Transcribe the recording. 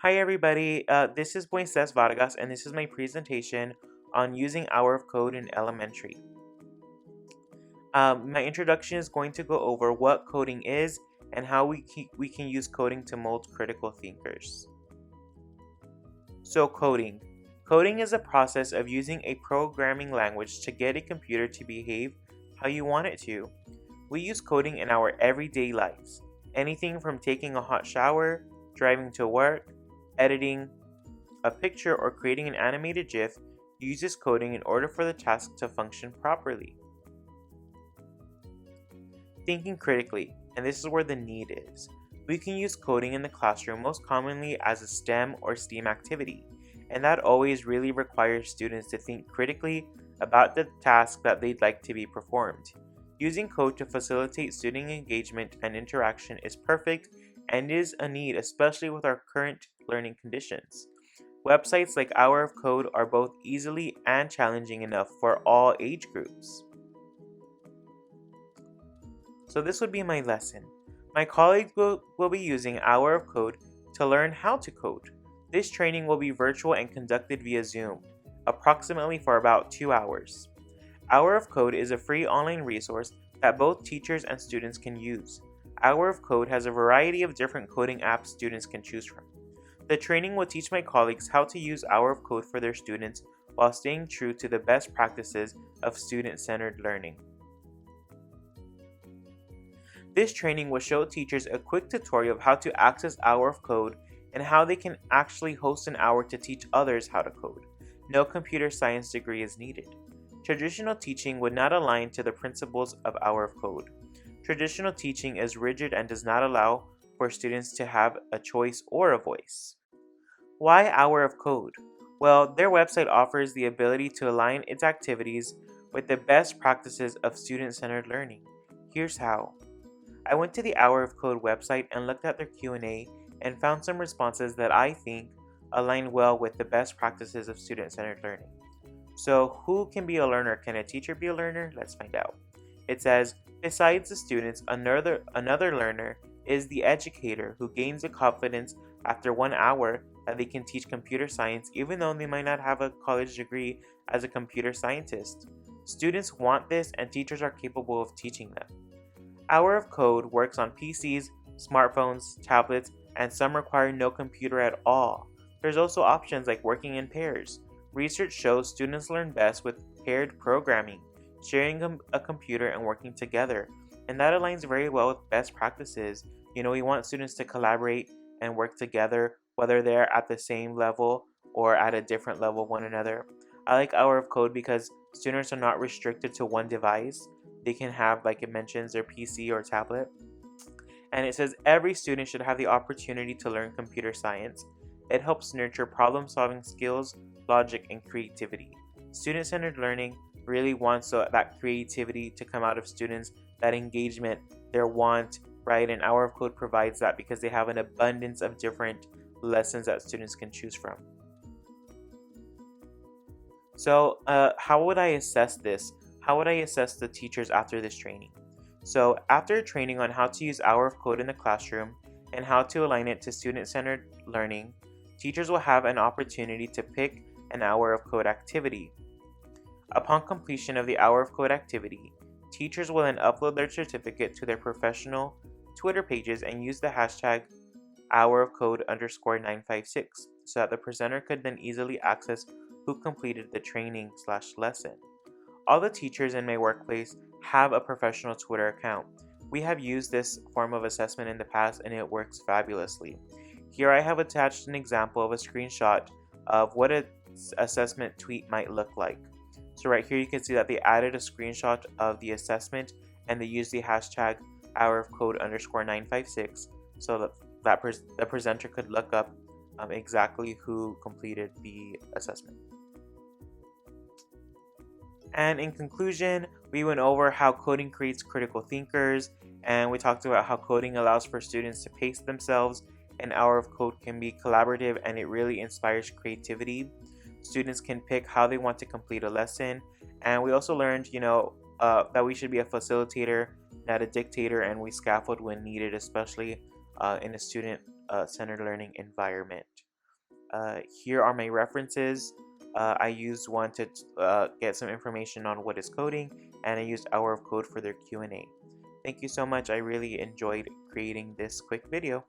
Hi everybody, this is Moises Vargas and this is my presentation on using Hour of Code in elementary. My introduction is going to go over what coding is and how we can use coding to mold critical thinkers. So coding. Coding is a process of using a programming language to get a computer to behave how you want it to. We use coding in our everyday lives. Anything from taking a hot shower, driving to work, editing a picture, or creating an animated GIF uses coding in order for the task to function properly. Thinking critically, and this is where the need is. We can use coding in the classroom most commonly as a STEM or STEAM activity, and that always really requires students to think critically about the task that they'd like to be performed. Using code to facilitate student engagement and interaction is perfect and is a need, especially with our current learning conditions. Websites like Hour of Code are both easily and challenging enough for all age groups. So this would be my lesson. My colleagues will be using Hour of Code to learn how to code. This training will be virtual and conducted via Zoom, approximately for about 2 hours. Hour of Code is a free online resource that both teachers and students can use. Hour of Code has a variety of different coding apps students can choose from. The training will teach my colleagues how to use Hour of Code for their students while staying true to the best practices of student-centered learning. This training will show teachers a quick tutorial of how to access Hour of Code and how they can actually host an hour to teach others how to code. No computer science degree is needed. Traditional teaching would not align to the principles of Hour of Code. Traditional teaching is rigid and does not allow for students to have a choice or a voice. Why Hour of Code? Well, their website offers the ability to align its activities with the best practices of student-centered learning. Here's how. I went to the Hour of Code website and looked at their Q&A and found some responses that I think align well with the best practices of student-centered learning. So, who can be a learner? Can a teacher be a learner? Let's find out. It says, besides the students, another learner is the educator who gains the confidence after 1 hour that they can teach computer science even though they might not have a college degree as a computer scientist. Students want this and teachers are capable of teaching them. Hour of Code works on PCs, smartphones, tablets, and some require no computer at all. There's also options like working in pairs. Research shows students learn best with paired programming, sharing a computer and working together, and that aligns very well with best practices. We want students to collaborate and work together, whether they're at the same level or at a different level of one another. I like Hour of Code because students are not restricted to one device. They can have, like it mentions, their PC or tablet. And it says every student should have the opportunity to learn computer science. It helps nurture problem-solving skills, logic, and creativity. Student-centered learning really wants that creativity to come out of students, that engagement, their want, right? And Hour of Code provides that because they have an abundance of different lessons that students can choose from. So how would I assess this? How would I assess the teachers after this training? So after training on how to use Hour of Code in the classroom and how to align it to student-centered learning, teachers will have an opportunity to pick an Hour of Code activity. Upon completion of the Hour of Code activity, teachers will then upload their certificate to their professional Twitter pages and use the hashtag hourofcode_956 so that the presenter could then easily access who completed the training/lesson. All the teachers in my workplace have a professional Twitter account. We have used this form of assessment in the past and it works fabulously. Here I have attached an example of a screenshot of what an assessment tweet might look like. So right here you can see that they added a screenshot of the assessment and they used the hashtag hourofcode_956 so that the presenter could look up exactly who completed the assessment. And in conclusion, we went over how coding creates critical thinkers, and we talked about how coding allows for students to pace themselves. An Hour of Code can be collaborative and it really inspires creativity. Students can pick how they want to complete a lesson, and we also learned, that we should be a facilitator, not a dictator, and we scaffold when needed, especially in a student-centered learning environment. Here are my references. I used one to get some information on what is coding, and I used Hour of Code for their Q&A. Thank you so much. I really enjoyed creating this quick video.